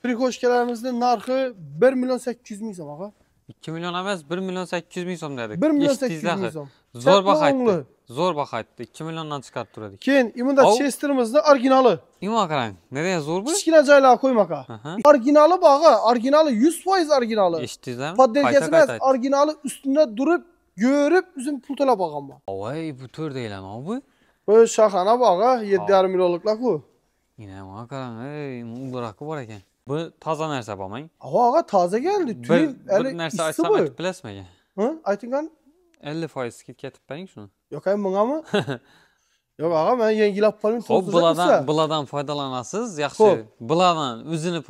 Prikoshkalarimizning narxi 1 million 800 ming so'm ağa. 2 million emas, 1 million 800 ming so'm dedik. 1 million 800 ming so'm. Zo'r baho aytdi. Zo'r baho aytdi. 2 milliondan chiqarib turadi. Keyin imunda Chester'imizning originali. Nima qarang? Nereye zo'r bu? Kichkina joylarga qo'ymaqa. Originali bağı, originali 100% originali. Eshitdingizmi? Poddelkasi emas, originali ustida durib, görüp bizim pul to'lab olganman. Voy, bu 4 deyilami bu? Bu shahana bağı 7,5 millionliklar ku. Yine ma qarang, ey, ularaqi bor ekan. Bu toza narsa bo'lmang. Ağa toza geldi. Bir narsa aytsam aytib bilasizmi? Ha? Aytingani? 50% skidka aytib bering shuni. Yo'q, ay mingami? Yo'q ağa, men yengilab qoling to'g'ri. Bulardan foydalanasiz, yaxshi. Bulardan o'zini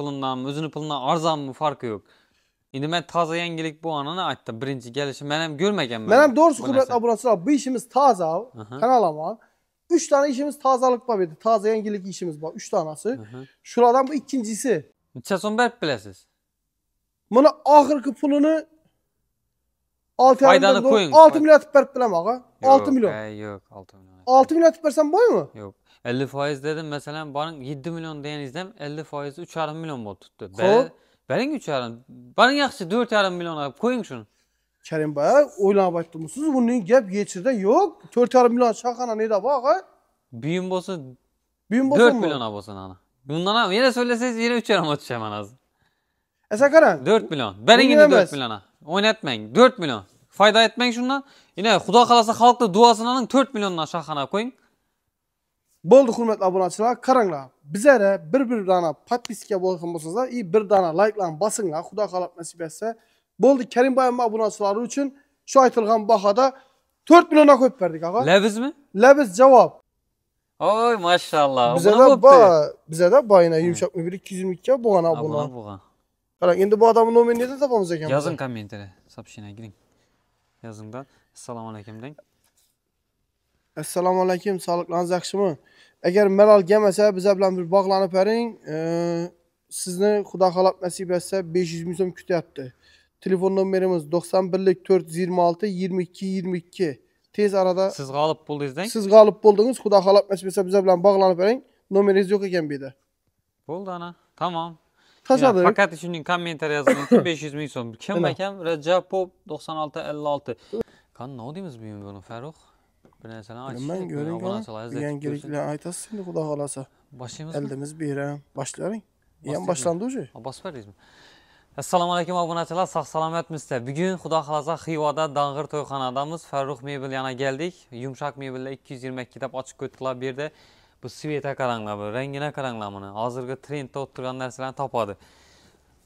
pulidan arzonmi farqi yo'q. Endi men toza yangilik bu anini aytdim. Birinchi kelishi men ham ko'rmaganman. Men ham to'g'risi hurmatli obunachilar, bu ishimiz toza. Kanalama. 3 tane işimiz tozalık var dedi. Taze yangilik işimiz var. 3 tanesi. Şuradan bu ikincisi. Necha so'm berib bilasiz? Buna ahırki pulunu 6 Faydani koyun. 6 milyon berib bilam ağa. 6 milyon. Yo'q, 6 milyon. 6 milyon versem boy mu? Yo'q. 50% dedim mesela bana 7 milyon deyenizden 50% 3,5 milyon bol tuttu. Bering 3,5. Bana yaxshi 4,5 milyon olib koyun şunu. Kerim Bey, o'ylab aytdimsiz, bunun gap yechida yo'q. 4,5 million shaqana neda bor, ağa? Buyum bo'lsa 4 million bo'lsin ana. Bundan ham yana söylesangiz yine 3,5 o'tishaman hozir. Esa qarang. 4 million. Bering endi 4 milliona. O'ynatmang. 4 million. Foyda etmang shundan. Yine Xudo xolasa xalqning duosini oling 4 milliondan shaqana qo'ying. Bo'ldi hurmatli obunachilar, qaranglar. Bizlere bir dana podpiska bo'lgan bo'lsangiz, bir dana like'larni bosinglar, Xudo xolab nasib etsa. Bo'ldi Kerim Bayam obunachilari uchun shu aytilgan bahada 4 millionga qo'yib berdik ağa. Labizmi? Labiz javob. Oy maşallah. Bizada bayına yumuşak mı bir 222 bo'lgan abuna. Qarang, endi bu adamın nomerini nerede topamiz ekan? Yazın kommentarga, сообщение giring. Yazingdan. Assalomu alaykum deng. Assalomu alaykum, sog'liqlaringiz yaxshimi? Agar malol kelmasa, biza bilan bir bog'lanib bering. Sizni Xudo xolab nasib etsa 500 ming so'm kutyapti. Telefon nomerimiz 91 426 22 22. Tez arada siz g'olib bo'ldingiz deng. Siz g'olib bo'ldingiz. Xudo xolab nasib etsa biza bilan bog'lanib bering. Nomeringiz yo'q ekan bu yerda. Bo'ldi ana. Tamam. Taşadık. Fakat shuning kommentar yozing 500 ming so'm. Kim ekan? Rajapov 9656. Qani nima deymiz buni Farruh? Bir narsalarni aytishni. Men ko'ring. Yangiliklar aytasiz endi Xudo xolasa. Boshlaymiz. Eldimiz bera. Boshlaying. Ham boshlandi o'zi. Bosib beringizmi? Assalomu alaykum obunachilar, sog' salomatmisizlar. Bugun Xudo xolasa Xivoda Dang'ir to'yxonadamiz. Farruh mebel yana keldik. Yumshoq mebellar 222 deb ochib qo'ydilar bu yerda. Bu sveta qaranglar, bu rangini qaranglar buni. Hozirgi trendda o'tirgan narsalarni topadi.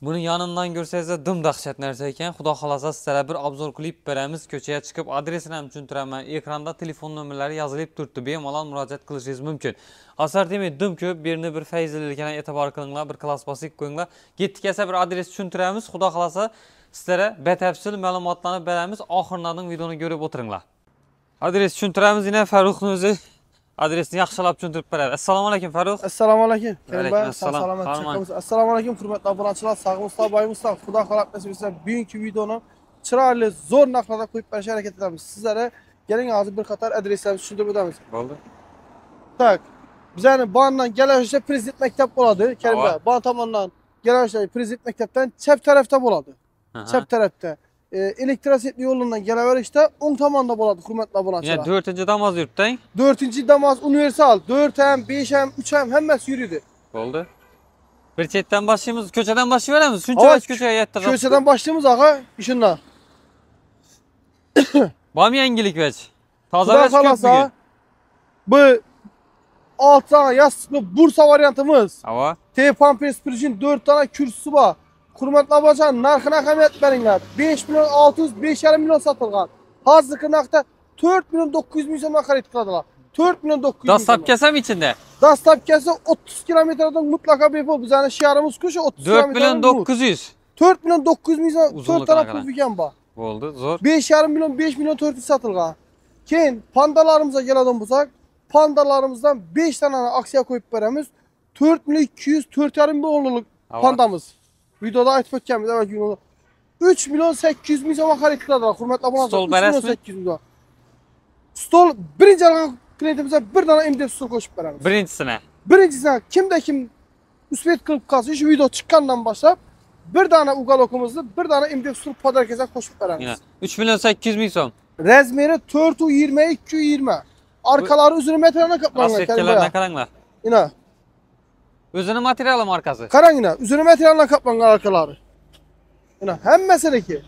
Buni yonimdan ko'rsangiz dim dahshat narsa ekan. Xudo xolasa sizlarga bir obzor klip beramiz. Ko'chaga chiqib adresini ham tushuntiraman. Ekranda telefon nomerlari yozilib turibdi. Bemalol murojaat qilishingiz mumkin. Assortiment dim ko'p. Birini bir fayzlilikka e'tibor qilinglar, bir klass bosib qo'yinglar. Yetib kelsa bir adres tushuntiramiz. Xudo xolasa sizlarga batafsil ma'lumotlarni beramiz. Oxirlarning videoni ko'rib o'tiringlar. Adres tushuntiramiz, yana Farruhning o'zi adresni yaxshilab tushuntirib beradi. Assalomu alaykum Farruh. Assalomu alaykum. Salomat. Assalomu alaykum hurmatli obunachilar, sog'misiz, boymisiz? Xudo xolab nasib etsa, bugungi videoni chiroyli, zo'r narxlarda qo'yib berish harakat etamiz. Sizlarga keling hozir bir qator adreslarni tushuntirib o'tamiz. Bo'ldi. Tak. Bizning bondan Galayoshda prezident maktab bo'ladi. Kerim Bey, bon tomondan Galayoshda prezident maktabdan chap tarafda bo'ladi. Chap tarafda. Elektrosetli yo'lundan kelaverishda o'ng tomonda bo'ladi hurmatli obunachilar. Ya 4-damoz yuribdi-dang. 4-damoz universal, 4 ham, 5 ham, 3 ham hammasi yuradi. Bo'ldi. Bir chetdan boshlaymiz, ko'chadan boshlayveramiz. Shuncha ko'chaga yettirib. Ko'chadan boshlaymiz ağa, shundan. Bormi yangilik vech? Tozalash ko'p. Bu 6 tane yastıklı Bursa variantımız. Ava. T-Pampers Sprijin 4 tane kürsüsü var. Hurmatli obunachilar, narxini ahamiyat beringlar. 5 milyon 600, 5,5 milyon satılgan. Hozirgi narxda 4 milyon 900 ming so'mga xarid qiladilar. 4 milyon 900 ming. Dastlabkasi ham ichida. Dastlabkasi 30 kilometrdan mutlaqo bepul. Bizning shiarimiz ku 30 4 milyon 900. 4 milyon 900 ming so'm 4 tane pul ekan bor. Bo'ldi, zo'r. 5,5 milyon 5 milyon 400 satılgan. Keyin pandalarimizga keladigan bo'lsak, pandalarimizdan 5 tane aksiya qo'yib beramiz. 4 milyon 200, 4,5 milyonlik pandamız. Videoda aytib o'tganmiz avvalgi videoda. 3 milyon 800 ming so'mga xarid qiladilar. Hurmatli obunachilar, 3 milyon 800 ming. Stol birinchi algan klientimizga bir dona MDF stol qo'shib beramiz. Birinchisini. Birinchisini kimda kim üsvet kılıp kalsın. Şu video çıkandan başlap bir tane ugalokumuzu, bir tane imdek surup padar kezen koşup veremiz. Yine 3 milyon 800 ming so'm. Razmeri 420 220. Arkaları üzeri metrene kaplangan. Rasvetkalarına qaranglar. Yine. O'zini materiali markasi. Karang yine. Üzeri metrene kaplangan arkaları. Yine. Hemmesiniki.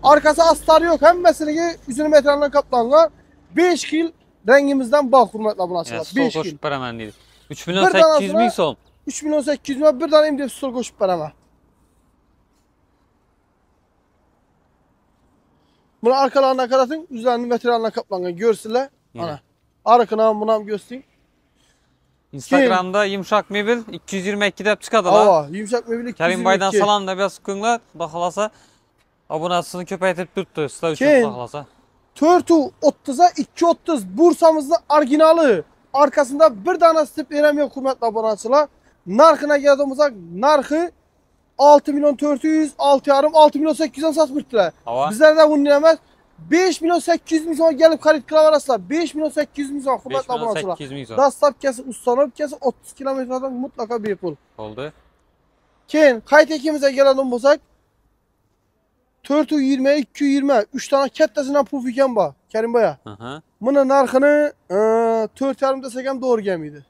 Arkası astarı yok. Hemmesiniki üzeri metrene kaplangan. 5 yıl rengimizden bal hurmatla buna açılar. 5 5 yıl. qo'shib beraman deydi. 3 milyon 800 ming so'm. 3 milyon 800 bin bir tane imdek stol koşup veremem. Bunu arkalarına karatın, üzerinin materialine kaplangan görsünler. Yine. Ana. Arkana bunam göstereyim. Instagramda yumshoq mebel 222 deb chiqadilar. Ava, yumuşak mebili Karim Baydan salam deb yozib qo'yinglar. Xudo xolasa obunasini ko'paytirib turibdi. Sizlar uchun Keyin. Xudo xolasa. 430'a 230 Bursamızın orijinali. Arkasında bir tane step veremiyor hürmetli abonaçılar. Narxına geldiğimizde narxı 6 milyon 400, 6 yarım, 6 milyon 800'den satmıştılar. Ava. Bizlerde bunu demez. 5 milyon 800 bin sonra gelip kalit kılavarasılar. 5 milyon 800 bin sonra 5 hürmetli milyon abonaçılar. 800 ming so'm. Dastap kesi, ustanıp kesi 30 kilometreden mutlaka bir pul. Bo'ldi. Keyin kayıt ekimize gelelim bulsak 420, 220, 3 tane kettesinden pul fiken var. Kerim Baya. Aha. Bunun narxını 4,5 desek hem doğru gelmiydi.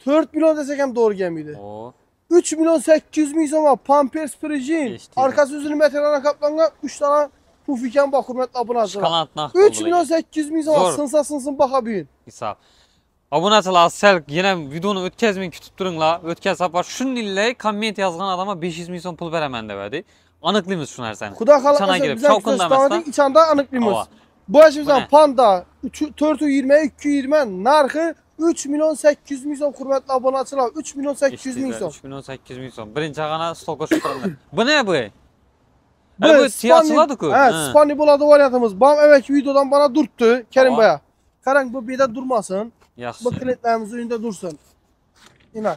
4 milyon desek hem doğru gelmiydi. O. 3 milyon 800 bin sonra Pampers Prijin. Geçti. Arkası üzülü metrelere kaplangan 3 tane pufiken bak hürmetli abunacılar. Şokolad narx 3 milyon 800 bin sonra Zor. sınsa sınsın baka büyün. Hisob. Obunachilar sal yana videoni o'tkazmang kutib turinglar. O'tkazsap shunday komment yozgan odamga 500 ming so'm pul beraman debadi. Aniqlaymiz shu narsani. Xudo İçana xalaqasa girib, bizden shovqinda küçük emasdan. içinde anıklıyımız. Ava. Bu açımızdan Bu ne? Panda 420, 220 narxı 3 milyon 800 bin son hürmetli abonachılar. 3 milyon 800 bin son. 3 milyon 800 ming so'm. Birinchi g'ana stol qo'shib turinglar. Bu ne bu? Bu Bu siyosatlar-ku. Evet, Spani buladı varyantımız. Bam evvelki videodan bana durttu Kerim Ava. Baya. Karang bu bir de durmasın. Yaxshi. Bu klientlerimiz önünde dursun. Yine.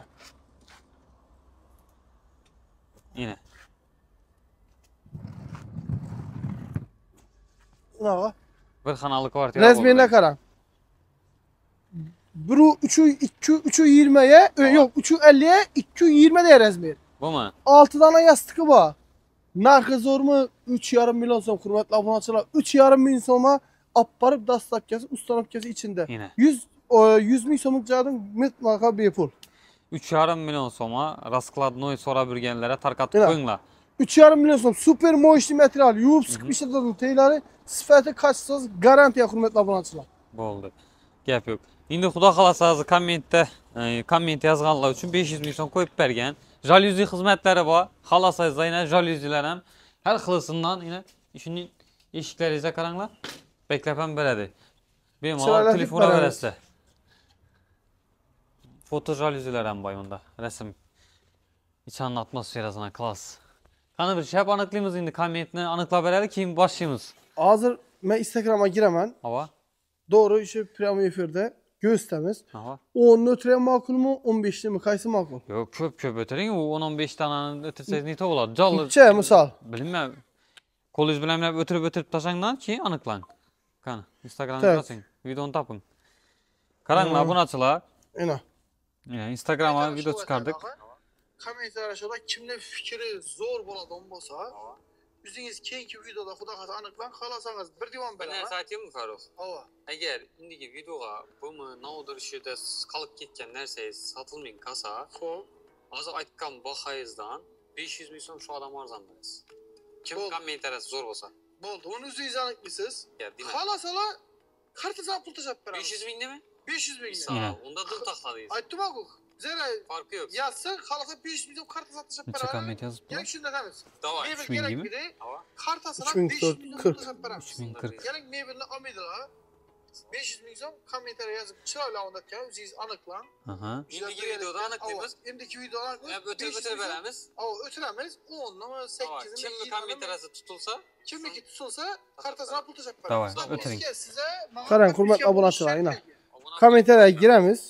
Yine. Yine. Bir xonali kvartira. Rezmine karang. Buru 3'ü 20'ye yok 3'ü 50'ye 220 de rezmir. Bu mu? 6 tane yastığı var. Narxı zor mu? 3,5 milyon son hürmetli abonachılar. 3,5 milyon soma apparıp dastak kesi, ustanıp kesi içinde. Yine. 100 milyon somluk cadın mutlaka bir pul. 3,5 milyon so'mga raskladnoy so'rab yurganlarga tarqatib Yine. qo'yinglar. 3,5 milyon som super moishli material. Yuvib sıkıp işletilen teylari sifati kaçsız garantiya hürmetli abonachılar. Bo'ldi. Gap yo'q. Endi xudo xolasa hozir komment yozganlar uchun 500 ming so'm qo'yib bergan. Jalyuzi xizmatlari bor. Xohlasangiz yana jalyuzilar ham har xilisidan yana shuning eshiklaringizga qaranglar. Beklab ham beradi. Bemalol Chiroyli telefona beramiz. berasizlar. Foto jalyuzilar ham bor bunda. Rasm. İçanın atmosferasına klas. Qani bir şey aniqlaymiz endi kommentni aniqlab beradi, keyin boshlaymiz. Hazır ben Instagram'a giremen. Ava. Doğru şu premium efirde gösterimiz. Ava. 10 ötürü makul mu 15'li mi kaysı makul? Yo'q, ko'p o'tiring. U 10-15 tanani o'tirsangiz neta bo'ladi? Jolli. Bütçe misal. Bilmayman. Qo'lingiz bilan o'tirib tashlangdan keyin aniqlang. Qani, Instagramga Tak. yozing, videoni toping. Qaranglar, obunachilar. Yine. Instagram'a video chiqardik. Komentar aşağıda kimde fikri zor bo'ladi bo'lsa, o'zingiz keyingi videoda xudo xolasa aniqlang, xolasangiz bir divan Bir beraman. narsa aytaymi, Farruh? Ava. Agar indiki videoga bumi naudir ishida qolib ketgan narsangiz sotilmay qolsa, Xo'p. hozir aytgan bahayizdan 500 ming so'm shu odam arzon berasiz. Kim Bo'ldi. kommentariyasi zo'r bo'lsa. Bo'ldi, uni o'zingiz aniqlaysiz. Ya, demak. Xolasalar kartasidan pul tashab beramiz. 500 ming nima? 500 ming. Sağ unda dil taxladingiz. Aytdim-ku. Zera Farqi yo'q. yazsa xolasa 500 ming kartasini tashab Necha beramiz. komment yozibdi? Yana shunda qamiz. Davay. Mebel 3000 kerak deymi? edi. Ava. Kartasini 3440. 500 ming tashab beramiz. 3040. Keling mebelni olmaydilar. 500 ming so'm kommentariya yozib chiroyli o'rnatgan, o'zingiz aniqlang. Aha. Indiki videoda aniqlaymiz. Endiki videoda Hep o'tirib beramiz. O'tiramiz. 10 nimi 8 nimi Kimni kommentariyasi tutilsa, kimniki tutilsa kartasini pul tashab Davay, beramiz. o'tiring. Qarang, hurmatli obunachilar, yana. Kommentariyaga giramiz.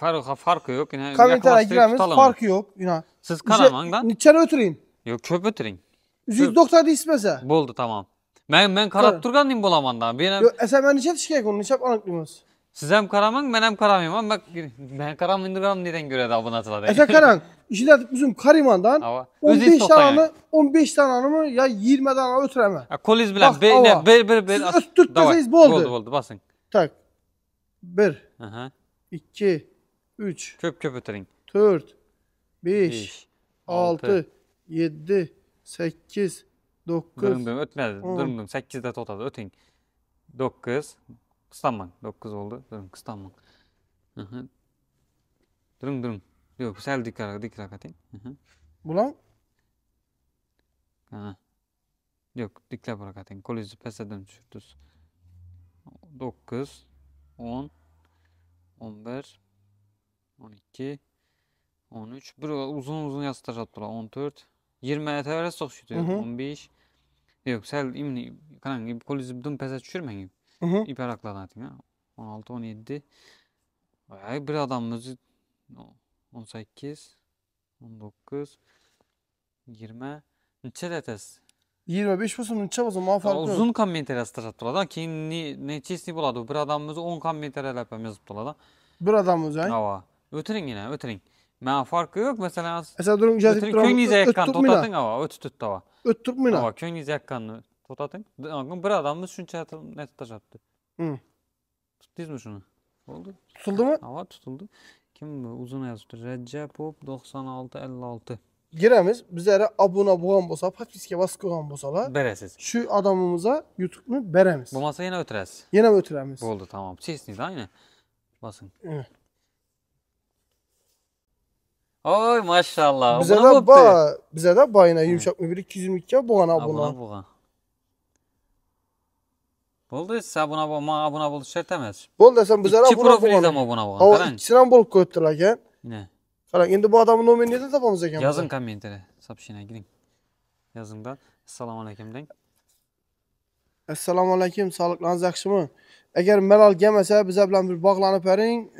Farruh farqi yo'q. Kommentariyaga giramiz. Farqi yo'q, yana. Siz qaramangdan. Necha o'tiring. Yo'q, ko'p o'tiring. O'zingiz doktor deysiz-masa? Bo'ldi, tamam. Men qarab turgandim bo'laman-da. Men Yo'q, esa men necha tish kerak uni, necha aniqlaymiz. Siz hem karamang, ben hem karamayım ama bak ben karamayındıram neden göre de abunatılar. Efe Karan, işledik bizim Kariman'dan Ava. 15 tane 15 tane mi ya 20 tane ötüreme. Koliz bilen Bak, be ava. bir Siz öttürtmeseniz Davay, boldu. Oldu basın. Tak. 1, Aha. 2, 3, Köp ötürün. 4, 5, 5, 6, 7, 8, 9. Durun ötmedi. 10. Durun 8'de totadı ötün. 9. Kıstanman. 9 oldu. Durun kıstanman. Hı hı. Durun. Yok sel dikkat atın. Hı hı. Bulan Ha. Yok dikkat bırak atın. Kolizi peseden düşürdüz. 9, 10, 11, 12, 13. Bir uzun yastıracak bula. 14, 20 etevere sokşudu. Hı hı. 15. Yok sel imni kanan kolizi dum pese düşürmeyin. İper akladan atın ha. 16, 17. Ay bir adamımızı 18, 19, 20. Neçe detes? 25 basımın çabası ma farkı yok. Uzun kommentar yaztıracak burada. Ki neçesini buladı. Bir adamımızı 10 kommentar yazıp buladı. Bir adamımız yani. Ava. Ötürün yine ötürün. Ma farkı yok mesela. Mesela durun icat Ötürün ettiren köyünüze yakkan öttürmüne. totatın ava. Ötütüt ava. Öttürmüne. Ava köyünüze yakkanını totatın. Bir adamımız şunca ne tutacaktı. Hı. Tuttuz mu şunu? Oldu. Tutuldu mu? Ava tutuldu. Kim bu? Uzun yazıptı. Recepop 9656. Giremiz. Bizlere abone boğan bolsa, patpiske baskı boğan bolsalar. Beresiz. Şu adamımıza YouTube'nu beremiz. Bu masa yine ötürez. Yine mi ötüremiz? Oldu tamam. Çeşitli de aynı. Basın. Evet. Oy maşallah. Bize de bayına yumuşak mı bir 222 boğan abone. Abuna. Oldu size abuna bul şertemez. Bol desem bize İki abone profil boğan. izleme abuna boğan. Hava Karan. ikisinden bol koyuttular. Yine. Karan şimdi bu adamın nomini de tapamız eken. Yazın komentere. Sapşine gidin. Yazın da. Esselamu aleyküm deyin. Assalamu aleyküm. Sağlıklarınız yaxşı mı? Eğer Meral gelmese bize bilen bir bağlanıp verin.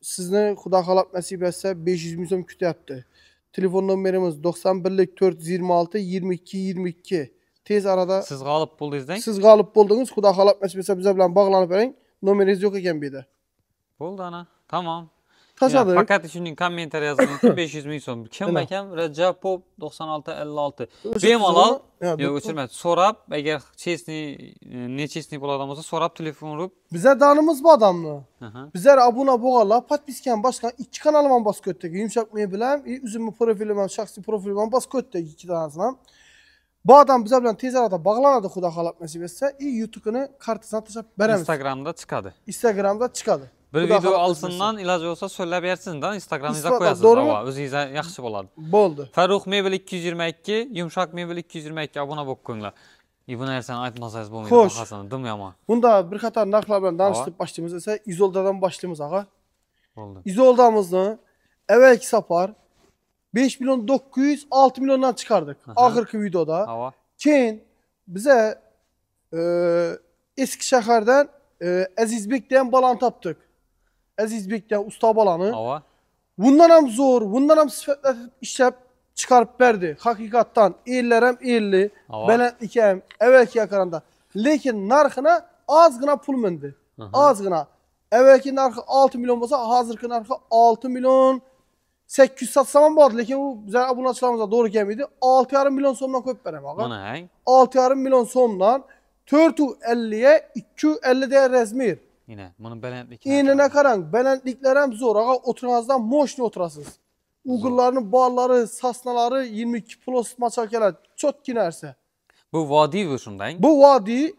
Sizni Xudo xalab nasip etse 500 ming so'm kutyapti. Telefon nomerimiz 91 426 22 22. Tez arada Siz g'olib bo'ldingiz deng. siz g'olib bo'ldingiz. Xudo xalab nasip etse bize bilen bağlanıp verin. Nomeringiz yo'q ekan bu yerda. Bo'ldi ana. Tamam. Tasadık. Fakat shuning kommentar yozing 500 ming so'm. Kim ekan? Rajapov 9656. Bemalol. Yo'q o'chirmadi. So'rab, agar nechesini bo'ladigan bo'lsa, so'rab telefon urib. Bize danımız bu adamlı. Bizler abone boğala patpisken başka iki kanalıma bas köttek. Yumuşak mı bilem, üzümü profilimden, şahsi profilimden bas köttek iki tanesine. Bu adam bize bilen tez arada bağlanadı Xudo xalab nasip etse. YouTube'unu kartısına taşıp veremiz. Instagram'da çıkadı. Instagram'da çıkadı. Bir Xudo video xalab alsından ilacı olsa söyle bersiniz da Instagram'ınıza İspat- koyasınız. doğru mu? Ava, özünüze yaxşı boladı. Boldu. Farruh Mebel 222, Yumşak Mebel 222 abone bok koyunlar. İbn Ersen aytmasanız bu Hoş. bakasın. Dım yama. Bunda bir katar naklar bilen danıştık başlığımız ise İzol'dan başlığımız ağa. Oldu. İzol'damızı evvelki sapar 5 milyon 900 6 milyondan çıkardık. Ahırki videoda. Ava. Keyin bize Eskişehir'den Azizbek diyen balan taptık. Azizbek diyen usta balanı. Ava. Bundan hem zor, bundan hem sıfatlar işlep çıkarıp verdi. Hakikattan iyiller hem iyilli, Ava. benetlik hem evvelki yakaranda. Lekin narxına azgına pul mindi. Azgına. Evvelki narxı 6 milyon olsa hazırki narxı 6 milyon 800 satsaman vardı. Lekin bu bize abunaçılarımıza doğru gelmedi. 6,5 milyon somdan koyup verem ağa. Mana hang. 6,5 milyon somdan 450'ye 250 de rezmir. Yine bunun belentlik. İğnine karan, belentlikler hem zor. Ağa oturmazdan moşni oturasınız. Uğurlarının bağları, sasnaları 22 plus maçakeler çok ginerse. Bu vadi vuruşundayın. Bu vadi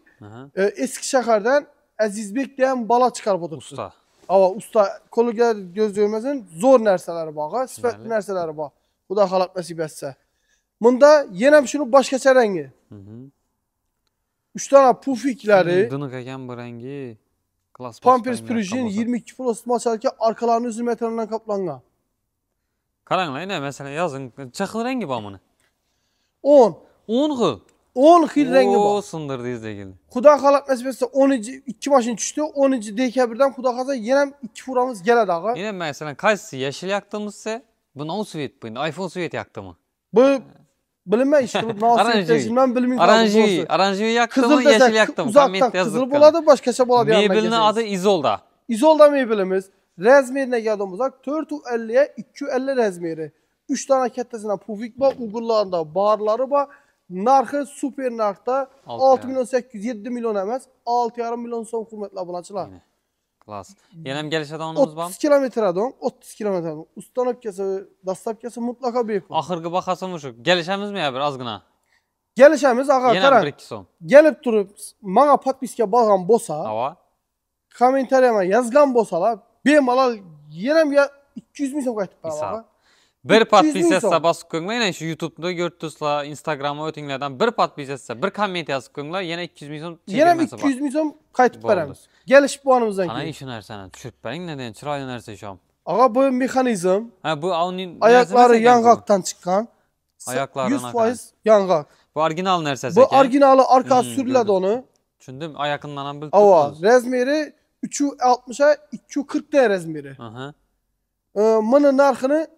Eskişehir'den Eskişehir'den Azizbek diyen bala çıkarıp oturttu. usta. Ava usta kolu göz görmezin zor nerseleri bağa, sıfatlı nerseleri bağa. Bu da halat nasip etse. Bunda yine şunu baş geçer rengi. 3 tane pufikleri, Dınık eken bu rengi. Klas Pampers Pürüj'ün 22 plus maçarken arkalarını üzüm metrenden kaplanga. Karanla yine mesela yazın. Çakıl rengi bağımını. 10. 10 xil. 10 xil rengi O var. sındırdı izleyildi. Xudo xalab nasip etse 2 maşın düştü. 10. dekabrdan Xudo xalasa yine 2 furamız geledi ağa. Yine mesela kayısı yeşil yaktığımızsa bu no sweet bu iPhone sweet yaktı mı? Bu bilinmez işte bu nasıl etmem bilmiyorum. Aranjiyi yaktı mı Kızıl yeşil desek yaktı mı? uzaktan Comment kızıl yazıp boladı başkaça boladı yanına Mebel'in gezeriz. adı İzol'da. İzolda mebelimiz. Razmerine geldiğimiz uzak 450'ye 250 razmeri. 3 tane kettesinden pufik var. Uğurlarında barları var. Narxı super narxda 6 milyon 800 7 milyon emez. 6,5 milyon son hürmetli abunatçılar. Klas. Yenem geliş adamımız var. 30 kilometre adam, 30 kilometre adam. Ustanıp kese, dastap kese mutlaka büyük. Ahırgı bakasın şu. Gelişemiz mi ya bir azgına? Gelişemiz ağa Yenem karan. 1-2 son. Gelip durup bana patpiske bağlan bosa, Hava. komentariyama yazgan bosalar, bemalal yenem ya 200 milyon kaytıp İsa. bana. Bir 200 patpisetse milyon. basıp koyma yine şu YouTube'da görüntüsla Instagram'a ötünlerden bir patpisetse bir comment yazıp koyma yine 200 milyon Yenem çekilmesi 200 milyon kaytıp Boldu. veremiz. Geliş puanımızdan Ana ki. işin ersene düşürt benim neden çıraylı nerse şu an. Ağa bu mekanizm, Ha bu avnin ayakları yangaktan çıkan, Ayaklardan 100% yangak. Bu orijinal nerse Bu orijinali arka sürüledi gördüm. onu. Düşündüm ayakından bil Ava, tutmaz. razmeri 360'a 240 de razmeri. Aha. Mının narxını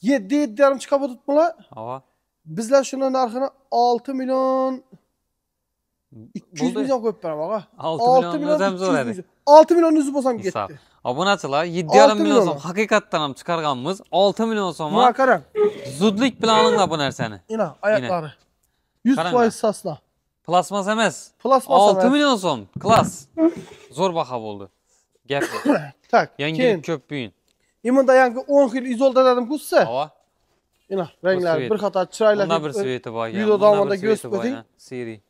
7,5 çıkaba tutmalı. Hava. Bizler şunun narxını 6 milyon 200 Buldu. milyon koyup verem ağa. 6 milyon özem zor edi. 6 milyon yüzü bosam İsap. gitti. Abunaçılar 6 7,5 milyon milyon. som hakikattan ham çıkarganımız 6 milyon som Buna karan. zudlik planınla bu nerseni. İna ayakları. 100 Karan faiz sasla. Plasmas emes. Plasmas 6 emes. milyon som. Klas. Zor baha oldu. Gap. Tak. Yangilik köp büyün. İmında yankı 10 yıl izolda dedim kutsa. Hava. İna renkler svet. bir hata çırayla. Bunda bir sveti var ya. Video damanda göz koyayım. Siri.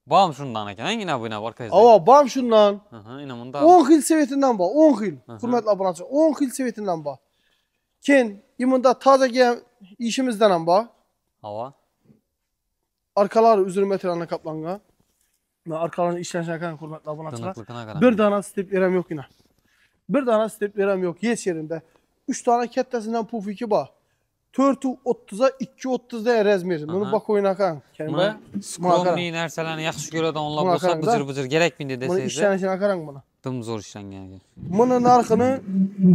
Bağım şundan eken. Yine bu ne var kayız. Ava bam şundan. Aha yine bunda. 10 yıl seviyetinden bak. 10 yıl. Aha. Hürmetli abonatçı. 10 yıl seviyetinden bak. Ken imında taze gelen işimizden bak. Hava. Arkaları üzeri metralına kaplangan. Arkalarını işlenişine kadar hürmetli abonatçılar. Dınıklıkına kadar. Bir tane step verem yok yine. Bir tane step verem yok. Yes yerinde. 3 tane kettesinden puf 2 bak. 430'a 230'da razmer. Bunu Aha. bak oyuna kan. Buna skromli narsalarni yaxshi ko'radi onlar Buna bo'lsa qarang da. bıcır bıcır gerek miydi Bunu deseniz işlenişine karan buna. dım zor işlengen. Bunun narxını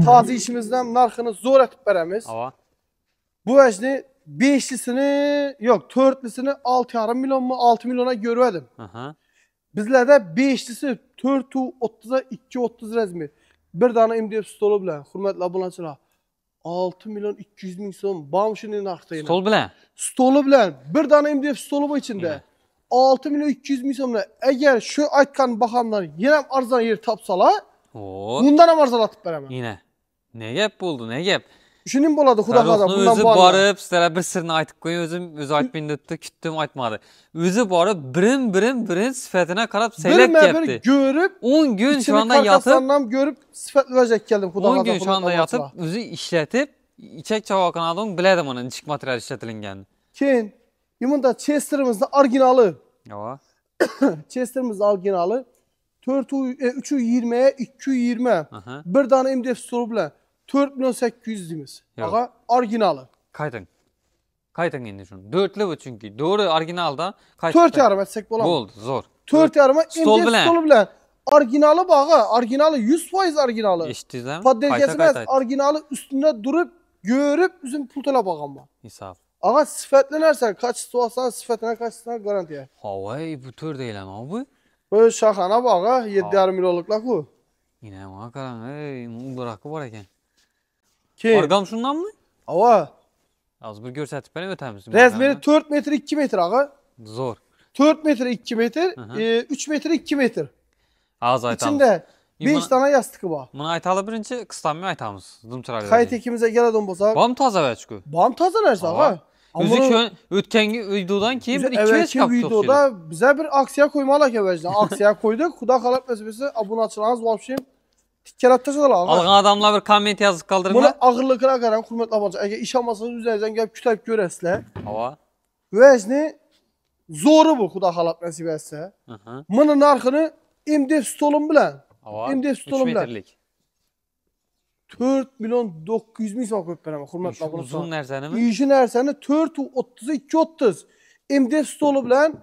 taze işimizden narxını zor etip veremiz. Hava. Bu vecni 5'lisini yok 4'lüsünü 6,5 milyon mu 6 milyona görmedim. Aha. Bizlerde 5'lisi 430'a 230 razmer. Bir tane MDF stolu bilen hürmetli abonatçılar. 6 milyon 200 bin son bağımşının narxtayına. Stol bilen. Stolu bilen bir tane MDF stolu bu içinde. Yine. 6 milyon 200 bin sonla eğer şu aytkan bakanlar yine arzan yer tapsalar Oo. bundan hem arzalatıp veremem. Yine. Ne gap buldu ne gap. Şunun boladı Xudo xaza Farrux'un bundan özü bu barıp sizlere bir sırrını aytıp koyun özü aytmayın dedi küttüm aytmadı. Özü barıp birin sıfatına karab seylep bir gepti. görüp 10 gün şu içini anda yatıp karkasından görüp sıfatlı verecek geldim Xudo 10 xaza. gün şu anda yatıp özü işletip içek çavakan adam biledim onun içik materyal işletilingen. Keyin yımında Chester'ımızda orijinali. Hava. Chester'ımızda orijinali 320'ye 220. Aha. Bir tane MDF stolu bilen 4 milyon 800 dimiz. Yok. Ağa orijinali. Kaytın. Kaytın indi şunu. Dörtlü bu çünkü. Doğru orijinalda kaytın. 4 yarım etsek Bu bolam. oldu zor. 4 yarıma Stol MDF bilen. stolu bilen. Orijinali bağa. Orijinali 100% orijinali. Eşitizler mi? Paddelgesiniz orijinali üstünde durup görüp bizim pultuna bağlanma. İsaf. Ağa sıfatlanırsan kaç istiyorsan sıfatına kaçsına garantiye. Havay bu tür değil ama bu. Böyle şahana bağa 7,5 milyonlukla bu. Yine ama karan. Ey bırakı var eken. Ki Orgam şundan mı? ava Az bir görsetip beni ötemiz. razmeri 4 metre 2 metre ağa. Zor. 4 metre 2 metre, Hı hı. 3 metre 2 metre. Az aytamız. İçinde İma- 5 tane yastığı var. Bunu aytalı birinci kıstanmıyor aytamız. Dımçırar. Kayıt ekimize gelen bolsa. Bam taze ve çıkıyor. Bam taze nerse Ava. ağa. Özü kön ötkengi uydudan kim bir 200 evvelki kapı videoda bize bir aksiya koymalı ki vecde. Aksiya koyduk. Xudo xalaq mesbesi abone açılanız vapşim. Tikkerattaşılar ağa. Algan adamlar bir comment yazıp Bunu kaldırma. ağırlıkına qaran hürmetli abancı. Eğer iş almasanız üzerinizden gelip kütüp göresizler. Hava. Vecni zoru bu Xudo xalaq nasip etse. Hı hı. Bunun narxını MDF stolum bilen. Hava. Imdef 3 stolum bilen. metrlik. 4 milyon 900 bin so'm ko'p beraman hurmatli Uzun obunachilar. narsani mi? İşi narsani 430 230 MDF stolu bilan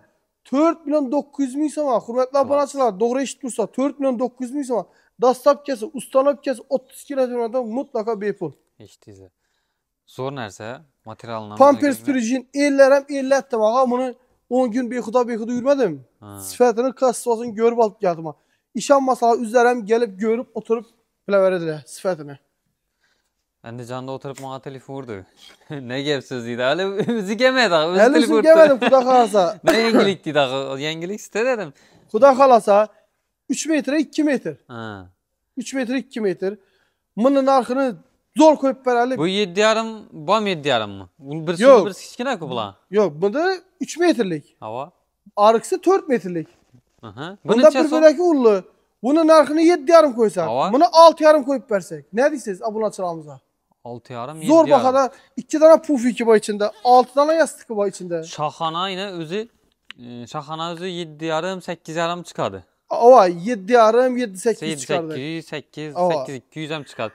4 milyon 900 ming so'm hurmatli obunachilar. To'g'ri eshitibsiz 4 milyon 900 ming so'm. Dastlabkasi, ustanobkasi 30 kilometrdan mutlaqo bepul. Eşitiyse. Zor narsa. Materialini. Pampers Purgen 50 ham 50 etdim ağa. Bunu 10 gün bexuda yurmadim. Ha. Sifatini, kassasini görüp alıp geldim. İşanmasalar üzerem gelip görüp oturup bileverediler sıfatını. Andijonda oturup bana telefon vurdu. Ne gap sözüydü. Hali o'zi kelmadi. O'zi Hali telefon o'zim kelmadim, Xudo xolasa. Ne yangilik deydi. Yangilik iste dedim. Xudo xolasa 3 metre 2 metre. Ha. 3 metre 2 metre. Bunun narxını zor koyup bereli. Bu 7,5 bam 7,5 mı? Bu bir Yok. bir kichkina ku bular. Yok, bunda 3 metrelik. Hava. Arıksı 4 metrelik. Aha. Bunda bir böleki ullu. Bunun narxını 7,5 koysak. Hava. Bunu 6,5 koyup versek. Ne diyorsunuz abunaçılarımıza? 6,5 7,5. Zor bakada 2 tane pufiki var içinde. 6 tane yastık var içinde. Şahana yine özü Şahana özü 7,5 8,5 çıkardı. Ava 7,5 7-8 çıkardı. 8 Ava. 8 200 hem çıkardı.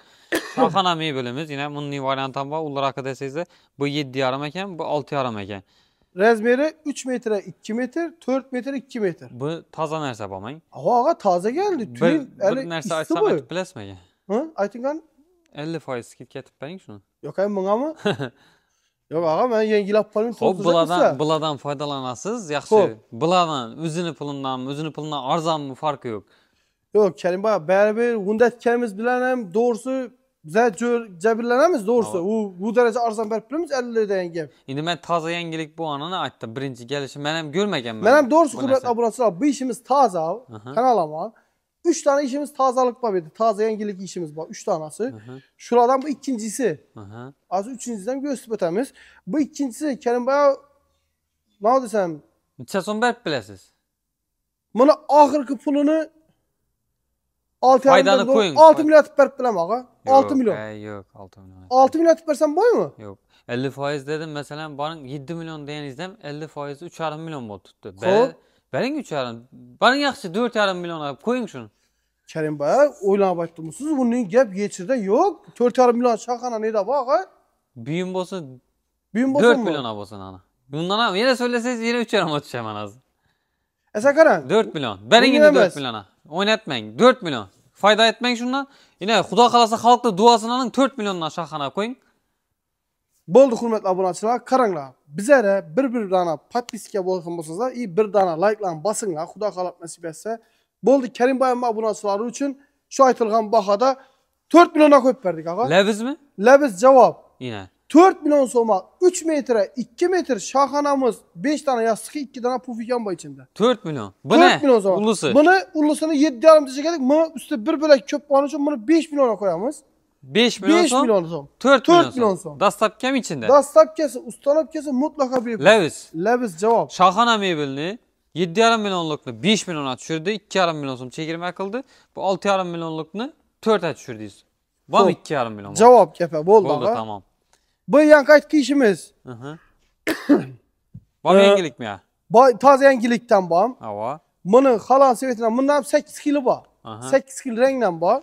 Şahana mebelimiz yine bunun variantı var. Ular hakkında deseniz bu 7,5 eken bu 6,5 eken. Rezmeri 3 metre 2 metre 4 metre 2 metre. Bu taza nerse bamayın. Ava ağa taze geldi. Bir nerse açsam etip bilesmege. Hı? Aytıngan? 50% skit ketip beyin şunu. Yok hem buna mı? Yok ağa ben yengilap palim Hop buladan faydalanasız. Yaxşı. Buladan özünü pulundan arzan mı farkı yok. Yok Kerim baya beraber hundetkemiz bilen hem doğrusu bize cebirlenemiz doğrusu. Bu derece arzan berip bilemiz 50 lirada yengem. Şimdi ben taze yengilik bu anını aytdı. Birinci gelişim ben hem görmegen Ben hem doğrusu bu hürmetli narsa. abonatçılar bu işimiz taze abi. Aha. Kanalama. 3 tane işimiz tazalık var dedi. Taze yengilik işimiz var. 3 tanesi. Şuradan bu ikincisi. Aha. Az üçüncüden göğüs ötemiz. Bu ikincisi Kerim baya ne desem Neçə son berip bilesiz. bunu ahırkı pulunu 6 Faydanı koyun. 6 milyon atıp berip bilem ağa. 6 milyon. Yok 6 milyon. 6 milyon atıp versem boy mu? Yok. 50% dedim mesela bana 7 milyon diyen izlem 50% 3,5 milyon bol tuttu. Benim 3,5. Bana yaxşı 4,5 milyon alıp koyun şunu. Kerim baya oylana başlamışsınız. Bunun gap geçirde yok. 4,5 milyon şakana ne de bak ha? Büyün bolsun Büyün 4 bosun mu? milyon bolsun ana. Bundan ama yine söyleseniz yine 3,5 düşeceğim en az. Esakaran. 4 milyon. Benim yine 4 milyona. Oynatmayın. 4 milyon. Fayda etmeyin şundan. Yine Xudo kalasa halkla duasını alın 4 milyondan şahana koyun. Boldu hürmetli abonatçılar. Karanglar. Bize de bir dana patpiske bolsanızlar iyi bir dana like'lan basınlar. Xudo kalap nasip etse. Boldu Kerim Bayam abonatçıları için şu aytılgan bahada 4 milyona koyup verdik ağa. Leviz mi? Leviz cevap. Yine. 4 milyon soma 3 metre 2 metre şahanamız 5 tane yastık 2 tane pufikan var içinde. 4 milyon. Bu 4 ne? milyon soma. Ulusu. Bunu ulusunu 7 yarım diyecek edik. Bunu üstü bir bölek köp puanı için bunu 5 milyona koyamız. 5 milyon 5 son. milyon son. 4 milyon milyon son. son. Dastap kem içinde. Dastap kesi, ustanıp kesi mutlaka bir. Leviz. Leviz cevap. Şahana mebelini 7,5 milyonluklu 5 milyona düşürdü. 2,5 milyon son çekirme kıldı. Bu 6,5 milyonluklu 4'e düşürdüyüz. Var mı 2,5 milyon? Cevap kepe bol Oldu dağa. tamam. Bu yankaytki işimiz. Hı hı. Var mı yengilik mi ya? Taze yengilikten bağım. Hava. Bunu halan sevetinden bundan 8 kilo var. Aha. 8 kilo renginden var.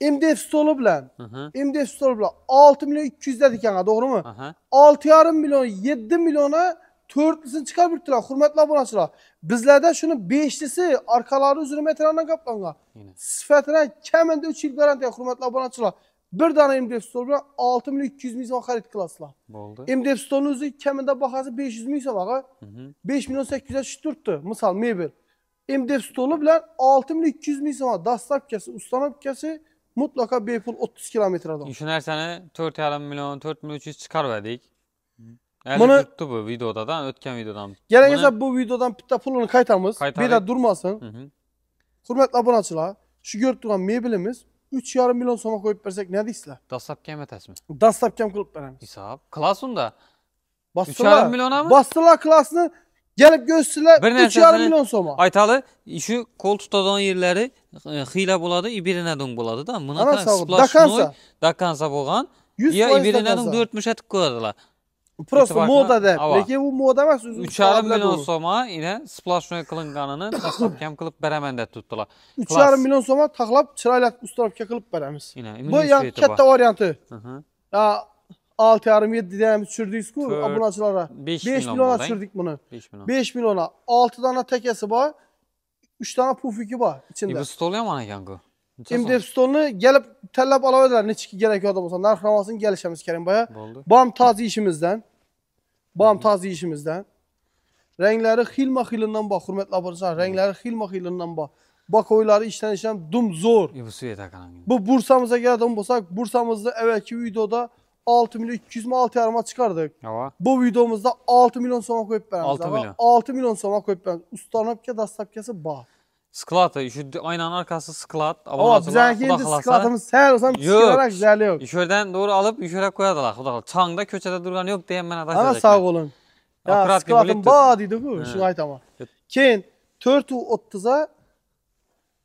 MDF stolu bilen. Hı hı. MDF stolu bilen 6 milyon 200 dedik yana doğru mu? Aha. 6,5 milyon 7 milyona 4'lüsünü çıkar bittiler. Hürmetli abonatçılar. Bizlerden şunun 5'lisi arkaları üzeri metrelerden kaplanlar. Yine. Sıfatına kemende 3 yıl garantiye hürmetli abonatçılar. Bir tane MDF stolu bilen 6 milyon 200 milyon xarit kılasılar. Oldu. MDF stolunun üzeri kemende bakası 500 milyon baka. 5 milyon 800'e düştürttü. Misal mebel. MDF stolu bilen 6 milyon 200 milyon dastap kesi, ustanıp kesi mutlaka beypul 30 kilometre adam. Şunu her sene 4,5 milyon 4 milyon 300 çıkar verdik. Bunu- Bunu tuttu bu videoda da ötken videodan. Gerekirse bu videodan pitta pulunu kaytamız. Kaytarık. Bir de durmasın. Hı hı. Hürmetli abonatçılar. Şu gördüğün mebelimiz 3,5 milyon sona koyup versek ne deysizler? Dastap kemetes mi? Dastap kem kılıp veremiz. Hesap. Klasun da. Bastılar. 3,5 milyona mı? Bastılar klasını gelip gösterdiler Bir 3,5 nersesini- milyon soma. Aytalı şu kol tutadigan yerleri hiyla buladı, ibirine dön buladı da. Ana Buna sağ ol. splashnoy dakansa bolgan. 100 Ya faiz ibirine dakansa. dön 4 etip koyardılar. Prosto İtibarına- moda de. Ava. Peki bu moda emas. 3,5 milyon soma yine splashnoy kılınganını dastap kem kılıp beremende tuttular. 3,5 milyon soma taklap çırayla ustalap kılıp veremiz. Yine Bu yan katta varyantı. Hı hı. Ya 6,5-7 denemiz çürdüyüz ku Tört, abonatçılara. 5 5 milyon milyona var, çürdük bunu. 5 milyon. 5 milyona 6 tane tekesi var. 3 tane pufiki var içinde. Bu stol yaman ekan ku. MDF stolunu gelip tellep alıverdiler ne çıkı gerekiyor da olsa. Narxlamasını gelişemiz Kerim Baya. Oldu. Bam taze işimizden. Bam taze işimizden. Renkleri hilma hilinden bak hürmetli abonatçılar. Renkleri hilma hilinden bak. Bakoyları işlem dum zor. Bu Svet akaran. Bu Bursa'mıza geldim bolsak, Bursa'mızda evvelki videoda 6 milyon 200 mi 6 yarıma çıkardık. Ava. Bu videomuzda 6 milyon soma koyup veremiz. 6 milyon. 6 milyon soma koyup veremiz. Ustanopke dastapkesi bağ. Sklatı, şu aynanın arkası sklat. Ama bizden kendi sklatımız her olsam çıkararak güzel yok. Yüşörden doğru alıp yüşöre koyadılar. Xuda çağında köçede durgan yok diyen ben Ana sağ olun. Ya sklatım bağ deydi bu. Şunu aytama. Keyin 430'a